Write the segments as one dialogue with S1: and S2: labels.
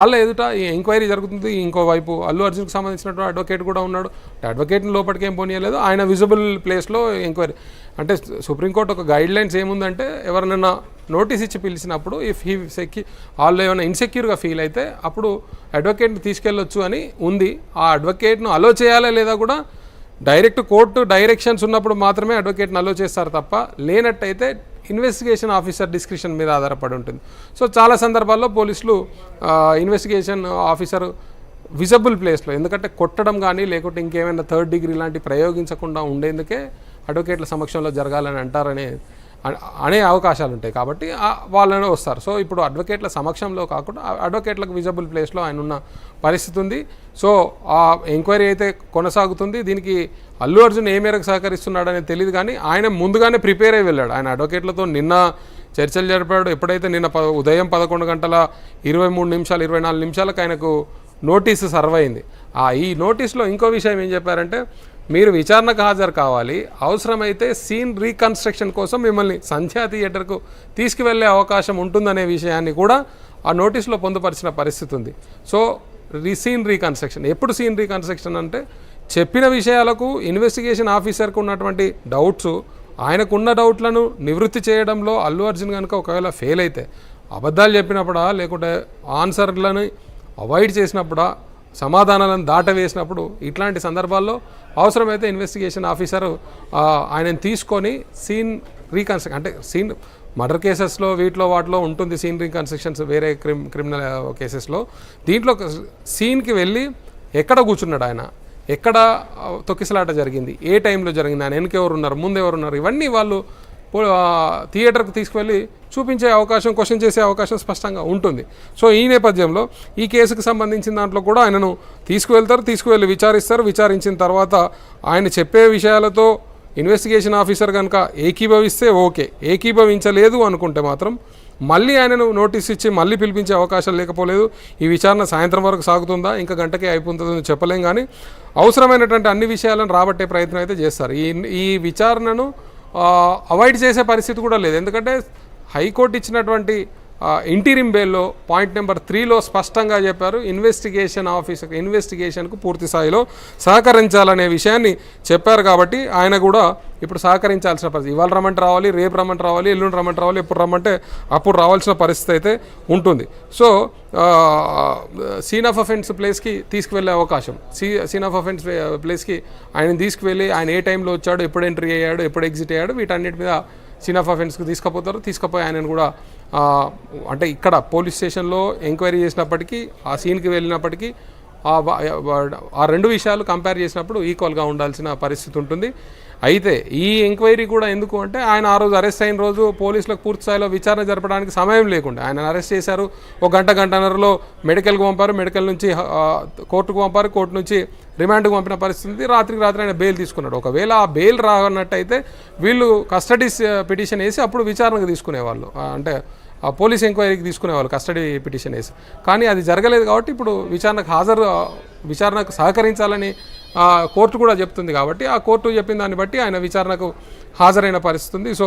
S1: వాళ్ళ ఎదుట ఈ ఎంక్వైరీ జరుగుతుంది. ఇంకోవైపు అల్లు అర్జున్కి సంబంధించినటువంటి అడ్వకేట్ కూడా ఉన్నాడు. అడ్వకేట్ని లోపలికి ఏం పోనీయలేదు. ఆయన విజిబుల్ ప్లేస్లో ఎంక్వైరీ అంటే సుప్రీంకోర్టు ఒక గైడ్ లైన్స్ ఏముందంటే ఎవరినైనా నోటీస్ ఇచ్చి పిలిచినప్పుడు ఇఫ్ హీ వాళ్ళు ఏమైనా ఇన్సెక్యూర్గా ఫీల్ అయితే అప్పుడు అడ్వకేట్ని తీసుకెళ్ళొచ్చు అని ఉంది. ఆ అడ్వకేట్ను అలో చేయాలా లేదా కూడా డైరెక్ట్ కోర్టు డైరెక్షన్స్ ఉన్నప్పుడు మాత్రమే అడ్వకేట్ని అలో చేస్తారు తప్ప లేనట్టయితే ఇన్వెస్టిగేషన్ ఆఫీసర్ డిస్క్రిప్షన్ మీద ఆధారపడి ఉంటుంది. సో చాలా సందర్భాల్లో పోలీసులు ఇన్వెస్టిగేషన్ ఆఫీసర్ విజిబుల్ ప్లేస్లో ఎందుకంటే కొట్టడం కానీ లేకుంటే ఇంకేమైనా థర్డ్ డిగ్రీ లాంటి ప్రయోగించకుండా ఉండేందుకే అడ్వకేట్ల సమక్షంలో జరగాలని అనే అవకాశాలు ఉంటాయి. కాబట్టి వాళ్ళనే వస్తారు. సో ఇప్పుడు అడ్వకేట్ల సమక్షంలో కాకుండా అడ్వకేట్లకు విజిబుల్ ప్లేస్లో ఆయన ఉన్న పరిస్థితి ఉంది. సో ఆ ఎంక్వైరీ అయితే కొనసాగుతుంది. దీనికి అల్లు అర్జున్ ఏ మేరకు సహకరిస్తున్నాడు అనేది తెలియదు, కానీ ఆయన ముందుగానే ప్రిపేర్ అయ్యి వెళ్ళాడు. ఆయన అడ్వకేట్లతో నిన్న చర్చలు జరిపాడు. ఎప్పుడైతే నిన్న ఉదయం 11:23-24 ఆయనకు నోటీసు సర్వ్ అయింది. ఈ నోటీస్లో ఇంకో విషయం ఏం చెప్పారంటే మీరు విచారణకు హాజరు కావాలి, అవసరమైతే సీన్ రీకన్స్ట్రక్షన్ కోసం మిమ్మల్ని సంధ్యా థియేటర్కు తీసుకువెళ్ళే అవకాశం ఉంటుందనే విషయాన్ని కూడా ఆ నోటీస్లో పొందుపరిచిన పరిస్థితి ఉంది. సో సీన్ రీకన్స్ట్రక్షన్ ఎప్పుడు సీన్ రీకన్స్ట్రక్షన్ అంటే చెప్పిన విషయాలకు ఇన్వెస్టిగేషన్ ఆఫీసర్కు ఉన్నటువంటి డౌట్స్ ఆయనకున్న డౌట్లను నివృత్తి చేయడంలో అల్లు అర్జున్ కనుక ఒకవేళ ఫెయిల్ అయితే అబద్ధాలు చెప్పినప్పుడా లేకుంటే ఆన్సర్లను అవాయిడ్ చేసినప్పుడా సమాధానాలను దాటవేసినప్పుడు ఇట్లాంటి సందర్భాల్లో అవసరమైతే ఇన్వెస్టిగేషన్ ఆఫీసరు ఆయనను తీసుకొని సీన్ రీకన్స్ట్రక్షన్ అంటే సీన్ మర్డర్ కేసెస్లో వాటిలో ఉంటుంది సీన్ రీకన్స్ట్రక్షన్స్ వేరే క్రిమినల్ కేసెస్లో. దీంట్లో సీన్కి వెళ్ళి ఎక్కడ కూర్చున్నాడు ఆయన, ఎక్కడ తొక్కిసలాట జరిగింది, ఏ టైంలో జరిగింది, ఆయన వెనకెవరు ఉన్నారు, ముందెవరు ఉన్నారు, ఇవన్నీ వాళ్ళు థియేటర్కి తీసుకువెళ్ళి చూపించే అవకాశం, క్వశ్చన్ చేసే అవకాశం స్పష్టంగా ఉంటుంది. సో ఈ నేపథ్యంలో ఈ కేసుకు సంబంధించిన దాంట్లో కూడా ఆయనను తీసుకువెళ్ళి విచారించిన తర్వాత ఆయన చెప్పే విషయాలతో ఇన్వెస్టిగేషన్ ఆఫీసర్ కనుక ఏకీభవిస్తే ఓకే, ఏకీభవించలేదు అనుకుంటే మాత్రం మళ్ళీ ఆయనను నోటీస్ ఇచ్చి మళ్ళీ పిలిపించే అవకాశం లేకపోలేదు. ఈ విచారణ సాయంత్రం వరకు సాగుతుందా, ఇంకా గంటకే అయిపోతుందని చెప్పలేం, కానీ అవసరమైనటువంటి అన్ని విషయాలను రాబట్టే ప్రయత్నం అయితే చేస్తారు. ఈ విచారణను అవాయిడ్ చేసే పరిస్థితి కూడా లేదు. ఎందుకంటే హైకోర్టు ఇచ్చినటువంటి ఇంటీరియం బెయిల్లో పాయింట్ నెంబర్ 3లో స్పష్టంగా చెప్పారు ఇన్వెస్టిగేషన్ ఆఫీసర్ ఇన్వెస్టిగేషన్కు పూర్తి స్థాయిలో సహకరించాలనే విషయాన్ని చెప్పారు. కాబట్టి ఆయన కూడా ఇప్పుడు సహకరించాల్సిన పరిస్థితి, ఇవాళ రమ్మంటే రావాలి, రేపు రమ్మంటే రావాలి, ఎల్లుండి రమ్మంటే రావాలి, ఎప్పుడు రమ్మంటే అప్పుడు రావాల్సిన పరిస్థితి అయితే ఉంటుంది. సో సీన్ ఆఫ్ అఫెన్స్ ప్లేస్కి తీసుకువెళ్ళే అవకాశం, సీన్ ఆఫ్ అఫెన్స్ ప్లేస్కి ఆయన తీసుకువెళ్ళి ఆయన ఏ టైంలో వచ్చాడు, ఎప్పుడు ఎంట్రీ అయ్యాడు, ఎప్పుడు ఎగ్జిట్ అయ్యాడు, వీటన్నిటి మీద సీన్ ఆఫ్ అఫెన్స్కి తీసుకుపోయి ఆయనను కూడా అంటే ఇక్కడ పోలీస్ స్టేషన్లో ఎంక్వైరీ చేసినప్పటికీ ఆ సీన్కి వెళ్ళినప్పటికీ ఆ రెండు విషయాలు కంపేర్ చేసినప్పుడు ఈక్వల్గా ఉండాల్సిన పరిస్థితి ఉంటుంది. అయితే ఈ ఎంక్వైరీ కూడా ఎందుకు అంటే ఆయన ఆ రోజు అరెస్ట్ అయిన రోజు పోలీసులకు పూర్తి స్థాయిలో విచారణ జరపడానికి సమయం లేకుండా ఆయన అరెస్ట్ చేశారు. ఒక గంటన్నరలో మెడికల్కి పంపారు, మెడికల్ నుంచి కోర్టుకు పంపారు, కోర్టు నుంచి రిమాండ్కి పంపిన పరిస్థితి. రాత్రికి రాత్రి ఆయన బెయిల్ తీసుకున్నాడు. ఒకవేళ ఆ బెయిల్ రానట్టయితే వీళ్ళు కస్టడీ పిటిషన్ వేసి అప్పుడు విచారణకు తీసుకునేవాళ్ళు, అంటే పోలీస్ ఎంక్వైరీకి తీసుకునేవాళ్ళు కస్టడీ పిటిషన్ వేసి. కానీ అది జరగలేదు కాబట్టి ఇప్పుడు విచారణకు సహకరించాలని కోర్టు కూడా చెప్తుంది. కాబట్టి ఆ కోర్టు చెప్పిన దాన్ని బట్టి ఆయన విచారణకు హాజరైన పరిస్థితి ఉంది. సో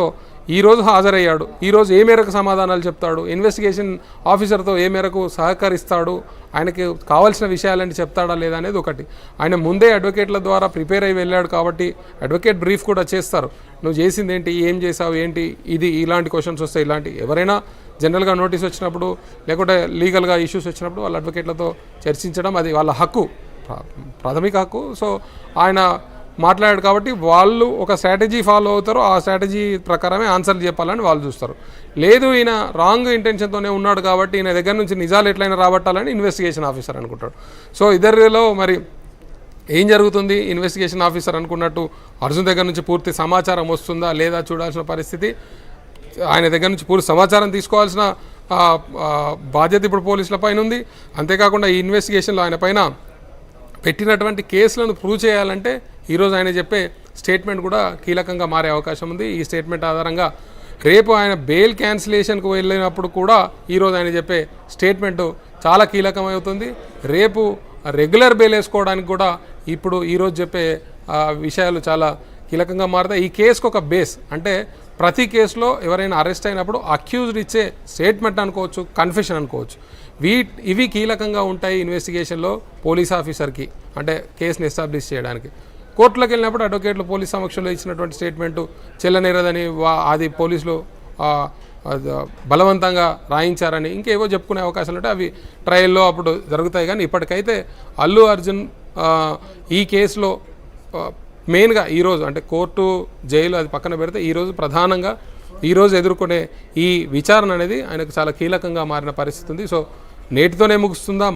S1: ఈరోజు హాజరయ్యాడు. ఈరోజు ఏ మేరకు సమాధానాలు చెప్తాడు, ఇన్వెస్టిగేషన్ ఆఫీసర్తో ఏ మేరకు సహకరిస్తాడు, ఆయనకి కావాల్సిన విషయాలని చెప్తాడా లేదా అనేది ఒకటి. ఆయన ముందే అడ్వకేట్ల ద్వారా ప్రిపేర్ అయ్యి వెళ్ళాడు కాబట్టి అడ్వకేట్ బ్రీఫ్ కూడా చేస్తారు. నువ్వు చేసింది ఏంటి, ఏం చేసావు ఏంటి, ఇలాంటి క్వశ్చన్స్ వస్తాయి. ఎవరైనా జనరల్గా నోటీస్ వచ్చినప్పుడు లేకుంటే లీగల్గా ఇష్యూస్ వచ్చినప్పుడు వాళ్ళ అడ్వకేట్లతో చర్చించడం అది వాళ్ళ హక్కు, ప్రాథమిక హక్కు. సో ఆయన మాట్లాడాడు కాబట్టి వాళ్ళు ఒక స్ట్రాటజీ ఫాలో అవుతారు, ఆ స్ట్రాటజీ ప్రకారమే ఆన్సర్లు చెప్పాలని వాళ్ళు చూస్తారు. లేదు ఈయన రాంగ్ ఇంటెన్షన్తోనే ఉన్నాడు కాబట్టి ఈయన దగ్గర నుంచి నిజాలు ఎట్లయినా రాబట్టాలని ఇన్వెస్టిగేషన్ ఆఫీసర్ అనుకుంటాడు. సో ఇద్దరిలో మరి ఏం జరుగుతుంది, ఇన్వెస్టిగేషన్ ఆఫీసర్ అనుకున్నట్టు అర్జున్ దగ్గర నుంచి పూర్తి సమాచారం వస్తుందా లేదా చూడాల్సిన పరిస్థితి. ఆయన దగ్గర నుంచి పూర్తి సమాచారం తీసుకోవాల్సిన బాధ్యత ఇప్పుడు పోలీసుల పైన ఉంది. అంతేకాకుండా ఈ ఇన్వెస్టిగేషన్లో ఆయన పైన పెట్టినటువంటి కేసులను ప్రూవ్ చేయాలంటే ఈరోజు ఆయన చెప్పే స్టేట్మెంట్ కూడా కీలకంగా మారే అవకాశం ఉంది. ఈ స్టేట్మెంట్ ఆధారంగా రేపు ఆయన బెయిల్ క్యాన్సిలేషన్కు వెళ్ళినప్పుడు కూడా ఈరోజు ఆయన చెప్పే స్టేట్మెంటు చాలా కీలకమవుతుంది. రేపు రెగ్యులర్ బెయిల్ వేసుకోవడానికి కూడా ఈరోజు చెప్పే విషయాలు చాలా కీలకంగా మారుతాయి. ఈ కేసుకు ఒక బేస్ అంటే ప్రతి కేసులో ఎవరైనా అరెస్ట్ అయినప్పుడు అక్యూజ్డ్ ఇచ్చే స్టేట్మెంట్ అనుకోవచ్చు, కన్ఫెషన్ అనుకోవచ్చు. ఇవి కీలకంగా ఉంటాయి ఇన్వెస్టిగేషన్లో పోలీస్ ఆఫీసర్కి, అంటే కేసుని ఎస్టాబ్లిష్ చేయడానికి. కోర్టులోకి వెళ్ళినప్పుడు అడ్వకేట్లు పోలీస్ సమక్షంలో ఇచ్చినటువంటి స్టేట్మెంటు చెల్లనేరదని అది పోలీసులు బలవంతంగా రాయించారని ఇంకేవో చెప్పుకునే అవకాశాలు ఉంటాయి. అవి ట్రయల్లో అప్పుడు జరుగుతాయి. కానీ ఇప్పటికైతే అల్లు అర్జున్ ఈ కేసులో మెయిన్గా ఈరోజు అంటే కోర్టు జైలు అది పక్కన పెడితే ఈరోజు ప్రధానంగా ఈరోజు ఎదుర్కొనే ఈ విచారణ అనేది ఆయనకు చాలా కీలకంగా మారిన పరిస్థితి ఉంది. సో నేటితోనే ముగుస్తుందా?